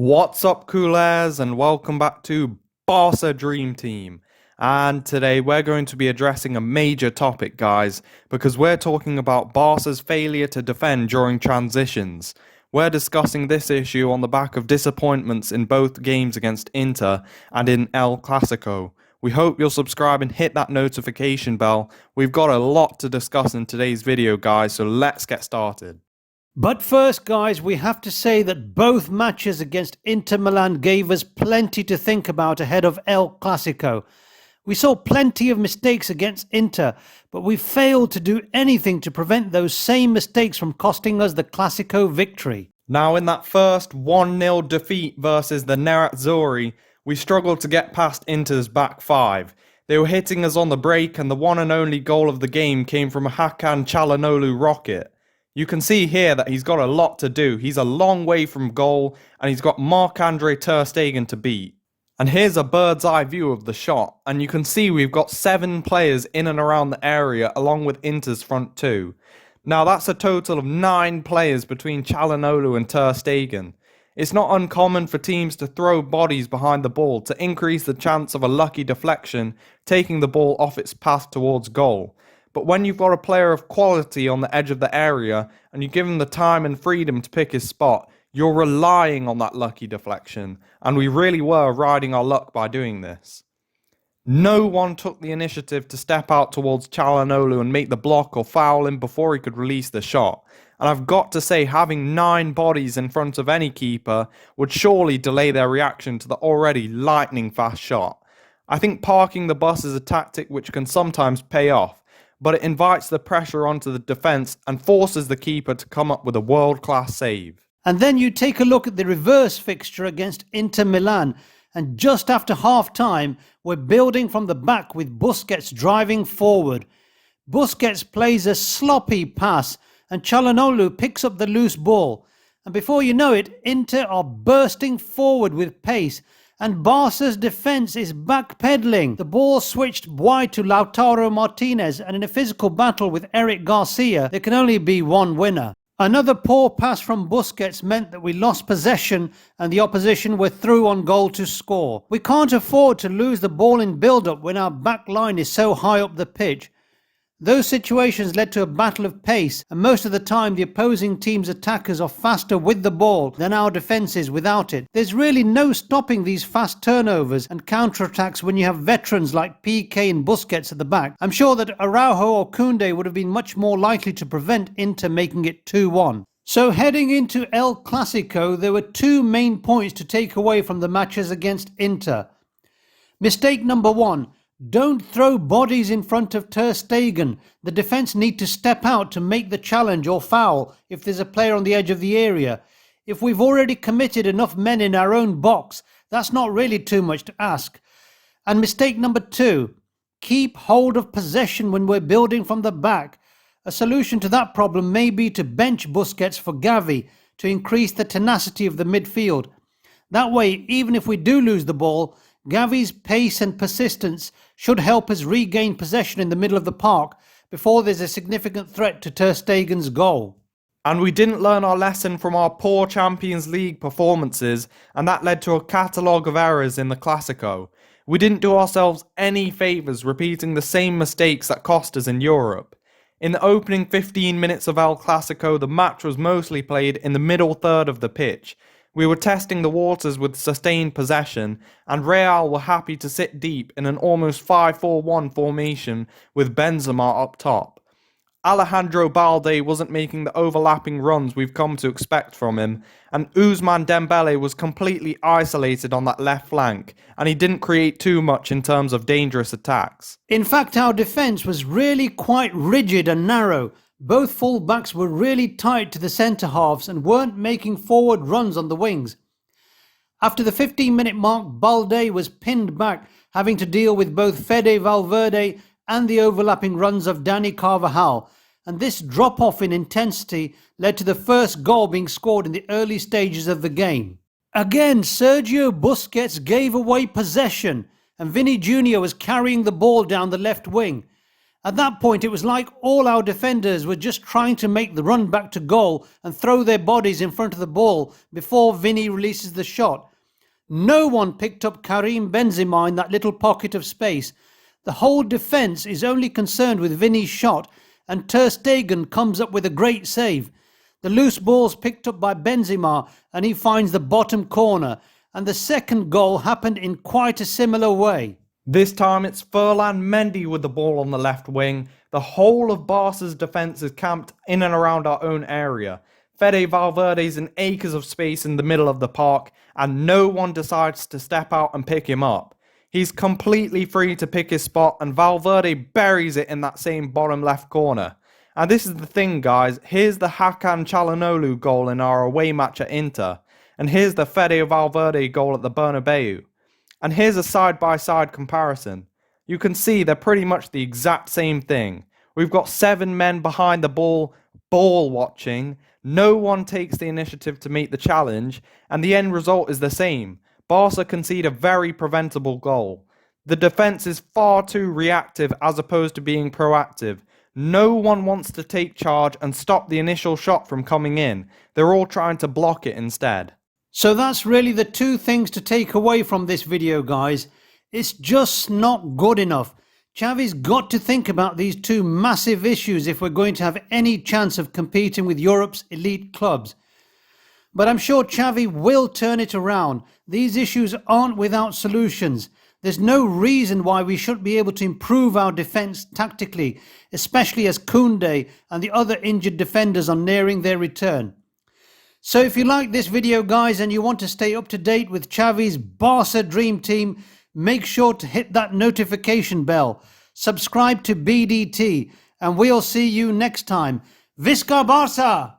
What's up, coolers, and welcome back to Barca Dream Team. And today we're going to be addressing a major topic, guys, because we're talking about Barca's failure to defend during transitions. We're discussing this issue on the back of disappointments in both games against Inter and in El Clasico. We hope you'll subscribe and hit that notification bell. We've got a lot to discuss in today's video, guys, so let's get started. But first, guys, we have to say that both matches against Inter Milan gave us plenty to think about ahead of El Clasico. We saw plenty of mistakes against Inter, but we failed to do anything to prevent those same mistakes from costing us the Clasico victory. Now, in that first 1-0 defeat versus the Nerazzurri, we struggled to get past Inter's back five. They were hitting us on the break, and the one and only goal of the game came from a Hakan Çalhanoğlu rocket. You can see here that he's got a lot to do. He's a long way from goal, and he's got Marc-Andre ter Stegen to beat. And here's a bird's eye view of the shot, and you can see we've got 7 players in and around the area along with Inter's front two. Now that's a total of 9 players between Çalhanoğlu and ter Stegen. It's not uncommon for teams to throw bodies behind the ball to increase the chance of a lucky deflection taking the ball off its path towards goal. But when you've got a player of quality on the edge of the area and you give him the time and freedom to pick his spot, you're relying on that lucky deflection, and we really were riding our luck by doing this. No one took the initiative to step out towards Çalhanoğlu and make the block or foul him before he could release the shot. And I've got to say, having 9 bodies in front of any keeper would surely delay their reaction to the already lightning fast shot. I think parking the bus is a tactic which can sometimes pay off, but it invites the pressure onto the defence and forces the keeper to come up with a world-class save. And then you take a look at the reverse fixture against Inter Milan, and just after half-time, we're building from the back with Busquets driving forward. Busquets plays a sloppy pass, and Çalhanoğlu picks up the loose ball. And before you know it, Inter are bursting forward with pace, and Barca's defence is backpedaling. The ball switched wide to Lautaro Martinez, and in a physical battle with Eric Garcia, there can only be one winner. Another poor pass from Busquets meant that we lost possession and the opposition were through on goal to score. We can't afford to lose the ball in build-up when our back line is so high up the pitch. Those situations led to a battle of pace, and most of the time the opposing team's attackers are faster with the ball than our defence is without it. There's really no stopping these fast turnovers and counter-attacks when you have veterans like PK and Busquets at the back. I'm sure that Araujo or Koundé would have been much more likely to prevent Inter making it 2-1. So heading into El Clasico, there were 2 main points to take away from the matches against Inter. Mistake number 1. Don't throw bodies in front of ter Stegen. The defence need to step out to make the challenge or foul if there's a player on the edge of the area. If we've already committed enough men in our own box, that's not really too much to ask. And mistake number 2, keep hold of possession when we're building from the back. A solution to that problem may be to bench Busquets for Gavi to increase the tenacity of the midfield. That way, even if we do lose the ball, Gavi's pace and persistence should help us regain possession in the middle of the park before there's a significant threat to ter Stegen's goal. And we didn't learn our lesson from our poor Champions League performances, and that led to a catalogue of errors in the Clasico. We didn't do ourselves any favours repeating the same mistakes that cost us in Europe. In the opening 15 minutes of El Clasico, the match was mostly played in the middle third of the pitch. We were testing the waters with sustained possession, and Real were happy to sit deep in an almost 5-4-1 formation with Benzema up top. Alejandro Balde wasn't making the overlapping runs we've come to expect from him, and Ousmane Dembele was completely isolated on that left flank, and he didn't create too much in terms of dangerous attacks. In fact, our defence was really quite rigid and narrow. Both full-backs were really tight to the centre-halves and weren't making forward runs on the wings. After the 15-minute mark, Balde was pinned back, having to deal with both Fede Valverde and the overlapping runs of Dani Carvajal, and this drop-off in intensity led to the first goal being scored in the early stages of the game. Again, Sergio Busquets gave away possession, and Vinny Jr. was carrying the ball down the left wing. At that point, it was like all our defenders were just trying to make the run back to goal and throw their bodies in front of the ball before Vinny releases the shot. No one picked up Karim Benzema in that little pocket of space. The whole defence is only concerned with Vinny's shot, and Ter Stegen comes up with a great save. The loose ball's picked up by Benzema and he finds the bottom corner, and the second goal happened in quite a similar way. This time it's Ferland Mendy with the ball on the left wing. The whole of Barca's defence is camped in and around our own area. Fede Valverde's in acres of space in the middle of the park, and no one decides to step out and pick him up. He's completely free to pick his spot, and Valverde buries it in that same bottom left corner. And this is the thing, guys. Here's the Hakan Çalhanoğlu goal in our away match at Inter, and here's the Fede Valverde goal at the Bernabeu. And here's a side-by-side comparison. You can see they're pretty much the exact same thing. We've got 7 men behind the ball watching. No one takes the initiative to meet the challenge, and the end result is the same. Barca concede a very preventable goal. The defence is far too reactive as opposed to being proactive. No one wants to take charge and stop the initial shot from coming in. They're all trying to block it instead. So that's really the 2 things to take away from this video, guys. It's just not good enough. Xavi's got to think about these 2 massive issues if we're going to have any chance of competing with Europe's elite clubs. But I'm sure Xavi will turn it around. These issues aren't without solutions. There's no reason why we shouldn't be able to improve our defence tactically, especially as Koundé and the other injured defenders are nearing their return. So if you like this video, guys, and you want to stay up to date with Xavi's Barca Dream Team, make sure to hit that notification bell. Subscribe to BDT, and we'll see you next time. Visca Barca!